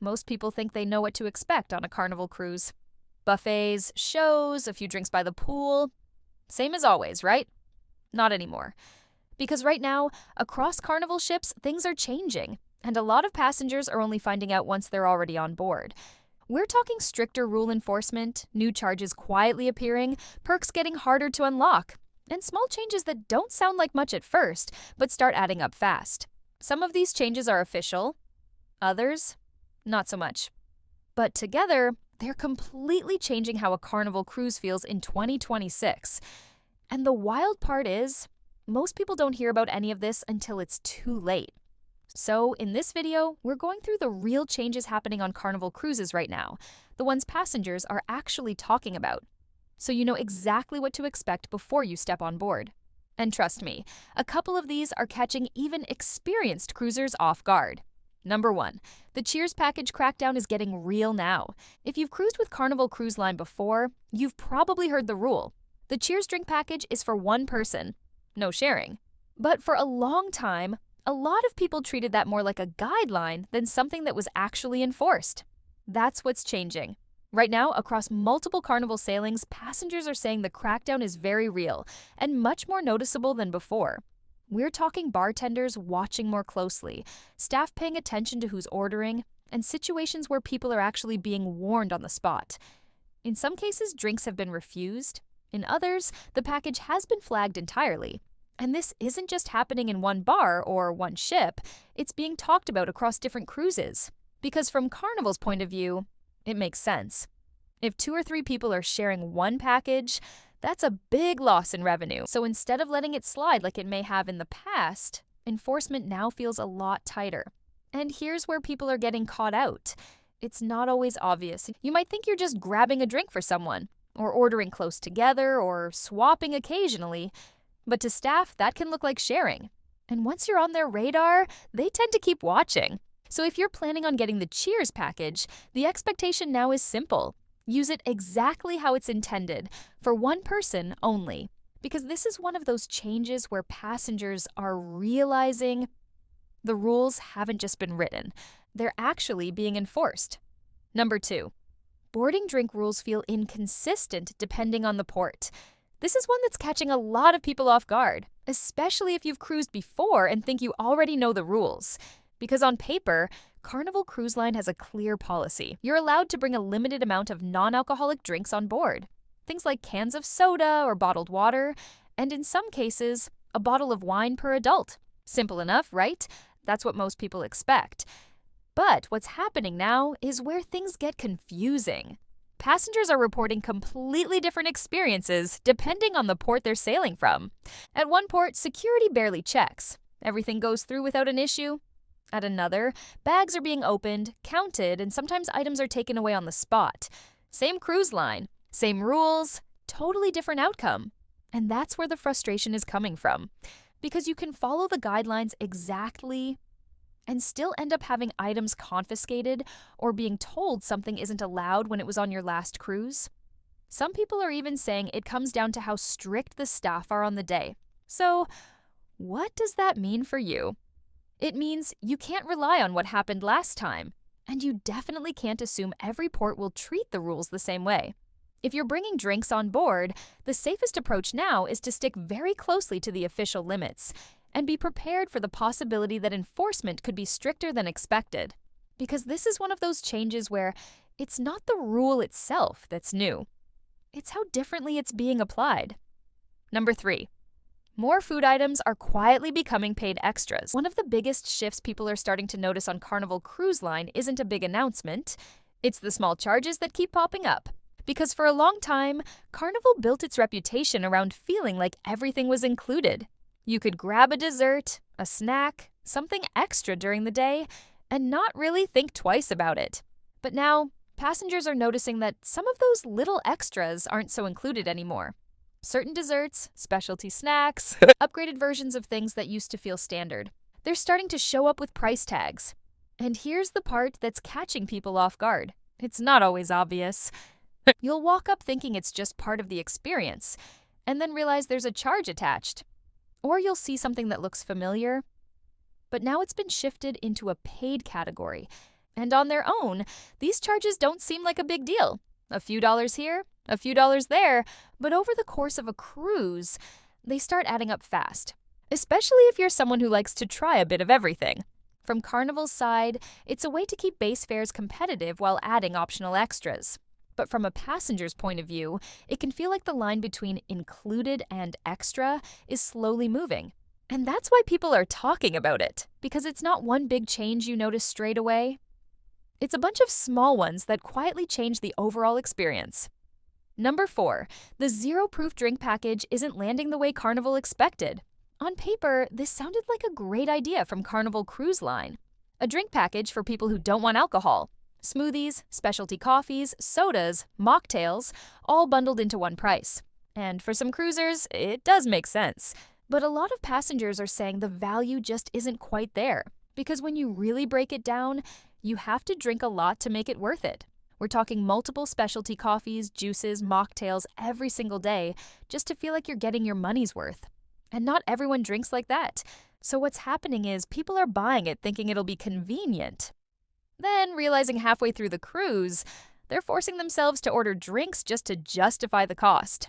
Most people think they know what to expect on a Carnival cruise. Buffets, shows, a few drinks by the pool. Same as always, right? Not anymore. Because right now, across Carnival ships, things are changing, and a lot of passengers are only finding out once they're already on board. We're talking stricter rule enforcement, new charges quietly appearing, perks getting harder to unlock, and small changes that don't sound like much at first, but start adding up fast. Some of these changes are official, others, not so much. But together, they're completely changing how a Carnival cruise feels in 2026. And the wild part is, most people don't hear about any of this until it's too late. So, in this video, we're going through the real changes happening on Carnival cruises right now, the ones passengers are actually talking about, so you know exactly what to expect before you step on board. And trust me, a couple of these are catching even experienced cruisers off guard. Number 1, the Cheers package crackdown is getting real now. If you've cruised with Carnival Cruise Line before, you've probably heard the rule. The Cheers drink package is for one person, no sharing. But for a long time, a lot of people treated that more like a guideline than something that was actually enforced. That's what's changing. Right now, across multiple Carnival sailings, passengers are saying the crackdown is very real and much more noticeable than before. We're talking bartenders watching more closely, staff paying attention to who's ordering, and situations where people are actually being warned on the spot. In some cases, drinks have been refused. In others, the package has been flagged entirely. And this isn't just happening in one bar or one ship, it's being talked about across different cruises. Because from Carnival's point of view, it makes sense. If 2 or 3 people are sharing one package, that's a big loss in revenue. So instead of letting it slide like it may have in the past, enforcement now feels a lot tighter. And here's where people are getting caught out. It's not always obvious. You might think you're just grabbing a drink for someone, or ordering close together, or swapping occasionally. But to staff, that can look like sharing. And once you're on their radar, they tend to keep watching. So if you're planning on getting the Cheers package, the expectation now is simple. Use it exactly how it's intended, for one person only. Because this is one of those changes where passengers are realizing the rules haven't just been written, they're actually being enforced. Number 2, boarding drink rules feel inconsistent depending on the port. This is one that's catching a lot of people off guard, especially if you've cruised before and think you already know the rules. Because on paper, Carnival Cruise Line has a clear policy. You're allowed to bring a limited amount of non-alcoholic drinks on board. Things like cans of soda or bottled water, and in some cases, a bottle of wine per adult. Simple enough, right? That's what most people expect. But what's happening now is where things get confusing. Passengers are reporting completely different experiences depending on the port they're sailing from. At one port, security barely checks. Everything goes through without an issue. At another, bags are being opened, counted, and sometimes items are taken away on the spot. Same cruise line, same rules, totally different outcome. And that's where the frustration is coming from. Because you can follow the guidelines exactly and still end up having items confiscated or being told something isn't allowed when it was on your last cruise. Some people are even saying it comes down to how strict the staff are on the day. So, what does that mean for you? It means you can't rely on what happened last time, and you definitely can't assume every port will treat the rules the same way. If you're bringing drinks on board, the safest approach now is to stick very closely to the official limits and be prepared for the possibility that enforcement could be stricter than expected. Because this is one of those changes where it's not the rule itself that's new. It's how differently it's being applied. Number 3. More food items are quietly becoming paid extras. One of the biggest shifts people are starting to notice on Carnival Cruise Line isn't a big announcement. It's the small charges that keep popping up. Because for a long time, Carnival built its reputation around feeling like everything was included. You could grab a dessert, a snack, something extra during the day, and not really think twice about it. But now, passengers are noticing that some of those little extras aren't so included anymore. Certain desserts, specialty snacks, upgraded versions of things that used to feel standard. They're starting to show up with price tags. And here's the part that's catching people off guard. It's not always obvious. You'll walk up thinking it's just part of the experience, and then realize there's a charge attached. Or you'll see something that looks familiar, but now it's been shifted into a paid category. And on their own, these charges don't seem like a big deal. A few dollars here, a few dollars there, but over the course of a cruise, they start adding up fast. Especially if you're someone who likes to try a bit of everything. From Carnival's side, it's a way to keep base fares competitive while adding optional extras. But from a passenger's point of view, it can feel like the line between included and extra is slowly moving. And that's why people are talking about it, because it's not one big change you notice straight away. It's a bunch of small ones that quietly change the overall experience. Number 4, the zero-proof drink package isn't landing the way Carnival expected. On paper, this sounded like a great idea from Carnival Cruise Line. A drink package for people who don't want alcohol. Smoothies, specialty coffees, sodas, mocktails, all bundled into one price. And for some cruisers, it does make sense. But a lot of passengers are saying the value just isn't quite there. Because when you really break it down, you have to drink a lot to make it worth it. We're talking multiple specialty coffees, juices, mocktails every single day just to feel like you're getting your money's worth. And not everyone drinks like that. So what's happening is people are buying it thinking it'll be convenient. Then, realizing halfway through the cruise, they're forcing themselves to order drinks just to justify the cost.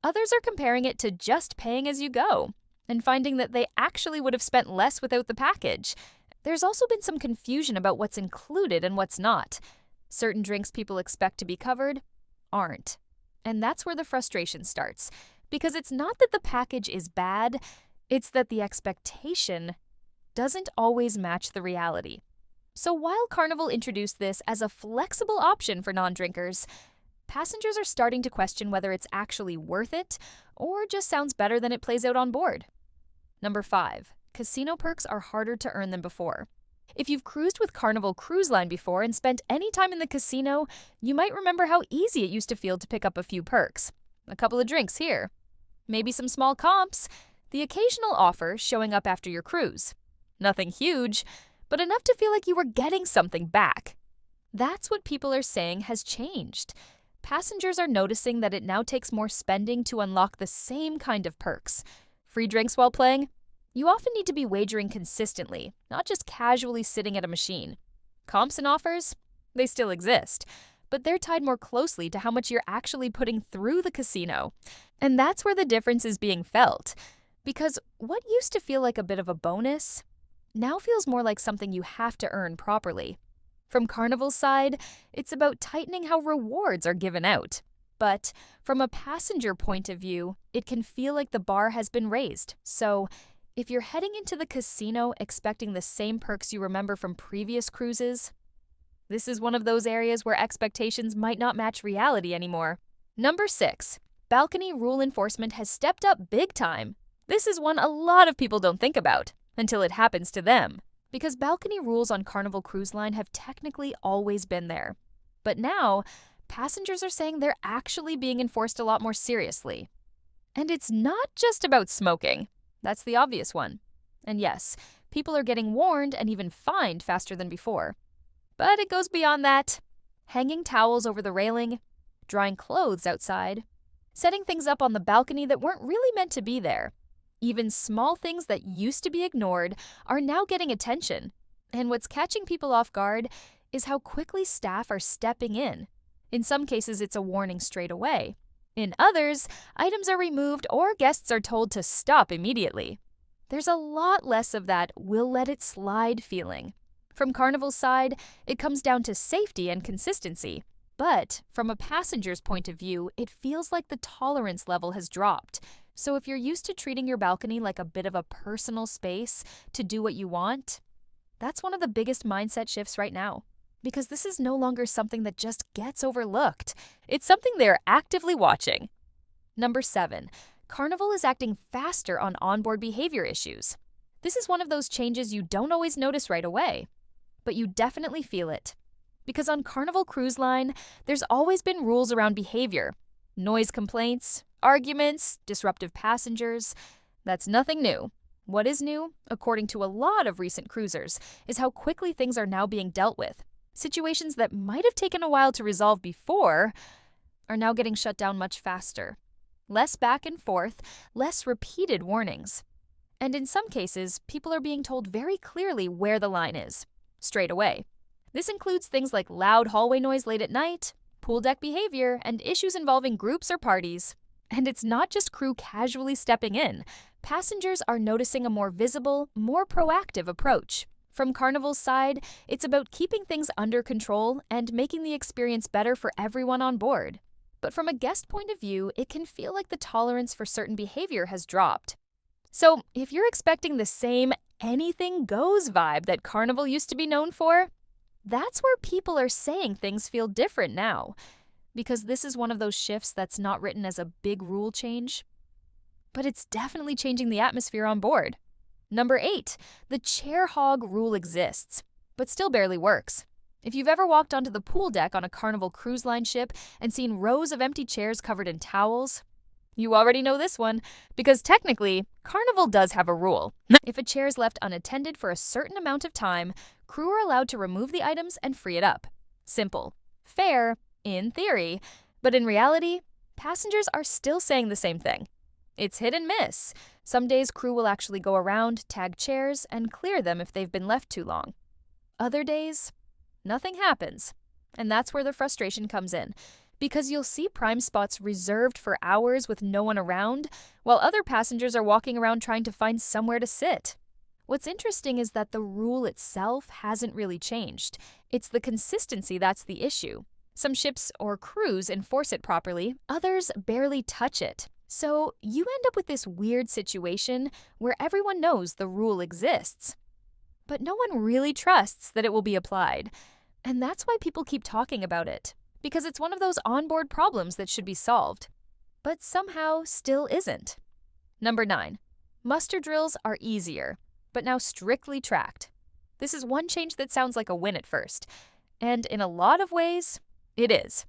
Others are comparing it to just paying as you go, and finding that they actually would have spent less without the package. There's also been some confusion about what's included and what's not. Certain drinks people expect to be covered aren't. And that's where the frustration starts. Because it's not that the package is bad, it's that the expectation doesn't always match the reality. So while Carnival introduced this as a flexible option for non-drinkers, passengers are starting to question whether it's actually worth it or just sounds better than it plays out on board. Number 5, casino perks are harder to earn than before. If you've cruised with Carnival Cruise Line before and spent any time in the casino, you might remember how easy it used to feel to pick up a few perks. A couple of drinks here. Maybe some small comps, the occasional offer showing up after your cruise. Nothing huge, but enough to feel like you were getting something back. That's what people are saying has changed. Passengers are noticing that it now takes more spending to unlock the same kind of perks. Free drinks while playing? You often need to be wagering consistently, not just casually sitting at a machine. Comps and offers? They still exist, but they're tied more closely to how much you're actually putting through the casino. And that's where the difference is being felt. Because what used to feel like a bit of a bonus now feels more like something you have to earn properly. From Carnival's side, it's about tightening how rewards are given out. But from a passenger point of view, it can feel like the bar has been raised. So if you're heading into the casino expecting the same perks you remember from previous cruises, this is one of those areas where expectations might not match reality anymore. Number 6, balcony rule enforcement has stepped up big time. This is one a lot of people don't think about until it happens to them. Because balcony rules on Carnival Cruise Line have technically always been there. But now, passengers are saying they're actually being enforced a lot more seriously. And it's not just about smoking. That's the obvious one. And yes, people are getting warned and even fined faster than before. But it goes beyond that. Hanging towels over the railing, drying clothes outside, setting things up on the balcony that weren't really meant to be there. Even small things that used to be ignored are now getting attention. And what's catching people off guard is how quickly staff are stepping in. In some cases, it's a warning straight away. In others, items are removed or guests are told to stop immediately. There's a lot less of that "we'll let it slide" feeling. From Carnival's side, it comes down to safety and consistency. But from a passenger's point of view, it feels like the tolerance level has dropped. So if you're used to treating your balcony like a bit of a personal space to do what you want, that's one of the biggest mindset shifts right now. Because this is no longer something that just gets overlooked. It's something they're actively watching. Number 7, Carnival is acting faster on onboard behavior issues. This is one of those changes you don't always notice right away, but you definitely feel it. Because on Carnival Cruise Line, there's always been rules around behavior. Noise complaints, arguments, disruptive passengers. That's nothing new. What is new, according to a lot of recent cruisers, is how quickly things are now being dealt with. Situations that might have taken a while to resolve before are now getting shut down much faster. Less back and forth, less repeated warnings. And in some cases, people are being told very clearly where the line is, straight away. This includes things like loud hallway noise late at night, pool deck behavior, and issues involving groups or parties. And it's not just crew casually stepping in. Passengers are noticing a more visible, more proactive approach. From Carnival's side, it's about keeping things under control and making the experience better for everyone on board. But from a guest point of view, it can feel like the tolerance for certain behavior has dropped. So, if you're expecting the same anything goes vibe that Carnival used to be known for, that's where people are saying things feel different now. Because this is one of those shifts that's not written as a big rule change, but it's definitely changing the atmosphere on board. Number 8, the Chairhog rule exists, but still barely works. If you've ever walked onto the pool deck on a Carnival Cruise Line ship and seen rows of empty chairs covered in towels, you already know this one, because technically, Carnival does have a rule. If a chair is left unattended for a certain amount of time, crew are allowed to remove the items and free it up. Simple. Fair, in theory, but in reality, passengers are still saying the same thing. It's hit and miss. Some days crew will actually go around, tag chairs, and clear them if they've been left too long. Other days, nothing happens. And that's where the frustration comes in, because you'll see prime spots reserved for hours with no one around, while other passengers are walking around trying to find somewhere to sit. What's interesting is that the rule itself hasn't really changed. It's the consistency that's the issue. Some ships or crews enforce it properly, others barely touch it. So you end up with this weird situation where everyone knows the rule exists, but no one really trusts that it will be applied. And that's why people keep talking about it, because it's one of those onboard problems that should be solved, but somehow still isn't. Number 9, muster drills are easier, but now strictly tracked. This is one change that sounds like a win at first, and in a lot of ways, it is.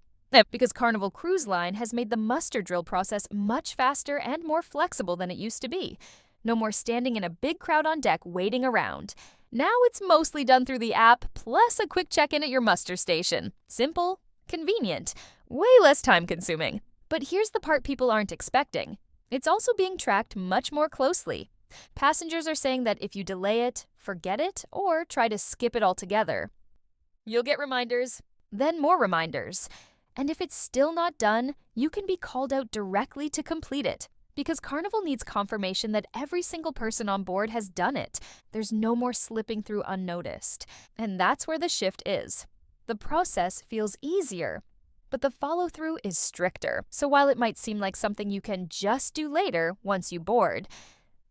Because Carnival Cruise Line has made the muster drill process much faster and more flexible than it used to be. No more standing in a big crowd on deck waiting around. Now it's mostly done through the app, plus a quick check-in at your muster station. Simple, convenient, way less time-consuming. But here's the part people aren't expecting. It's also being tracked much more closely. Passengers are saying that if you delay it, forget it, or try to skip it altogether, you'll get reminders, then more reminders. And if it's still not done, you can be called out directly to complete it, because Carnival needs confirmation that every single person on board has done it. There's no more slipping through unnoticed. And that's where the shift is. The process feels easier, but the follow-through is stricter. So while it might seem like something you can just do later once you board,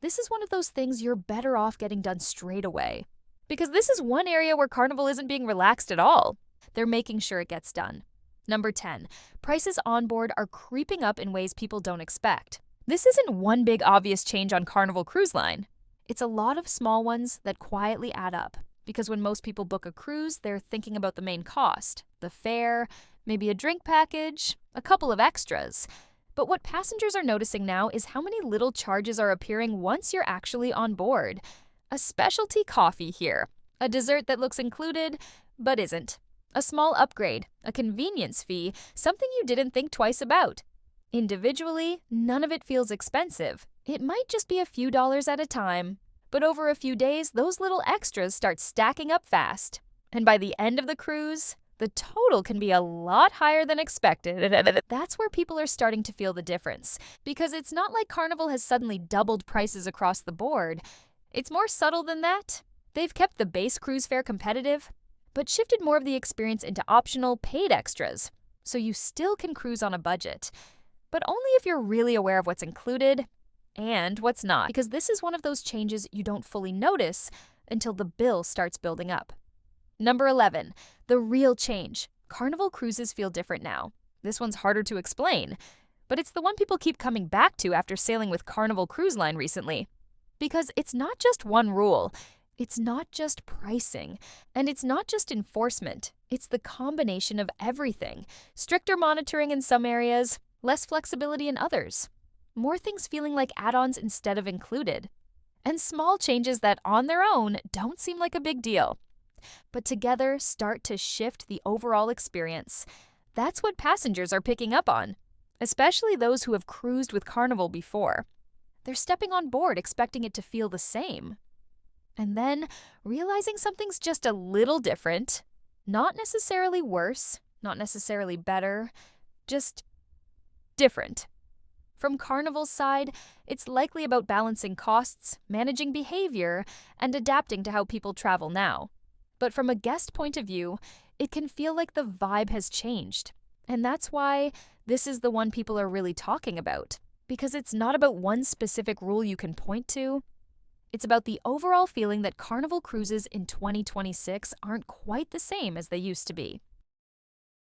this is one of those things you're better off getting done straight away. Because this is one area where Carnival isn't being relaxed at all. They're making sure it gets done. Number 10, prices on board are creeping up in ways people don't expect. This isn't one big obvious change on Carnival Cruise Line. It's a lot of small ones that quietly add up. Because when most people book a cruise, they're thinking about the main cost, the fare, maybe a drink package, a couple of extras. But what passengers are noticing now is how many little charges are appearing once you're actually on board. A specialty coffee here, a dessert that looks included, but isn't. A small upgrade, a convenience fee, something you didn't think twice about. Individually, none of it feels expensive. It might just be a few dollars at a time. But over a few days, those little extras start stacking up fast. And by the end of the cruise, the total can be a lot higher than expected. That's where people are starting to feel the difference. Because it's not like Carnival has suddenly doubled prices across the board. It's more subtle than that. They've kept the base cruise fare competitive, but shifted more of the experience into optional paid extras, so you still can cruise on a budget. But only if you're really aware of what's included and what's not, because this is one of those changes you don't fully notice until the bill starts building up. Number 11, the real change. Carnival cruises feel different now. This one's harder to explain, but it's the one people keep coming back to after sailing with Carnival Cruise Line recently. Because it's not just one rule. It's not just pricing, and it's not just enforcement. It's the combination of everything. Stricter monitoring in some areas, less flexibility in others. More things feeling like add-ons instead of included. And small changes that on their own don't seem like a big deal, but together start to shift the overall experience. That's what passengers are picking up on, especially those who have cruised with Carnival before. They're stepping on board expecting it to feel the same. And then, realizing something's just a little different, Not necessarily worse, not necessarily better, just different. From Carnival's side, it's likely about balancing costs, managing behavior, and adapting to how people travel now. But from a guest point of view, it can feel like the vibe has changed. And that's why this is the one people are really talking about. Because it's not about one specific rule you can point to. It's about the overall feeling that Carnival cruises in 2026 aren't quite the same as they used to be.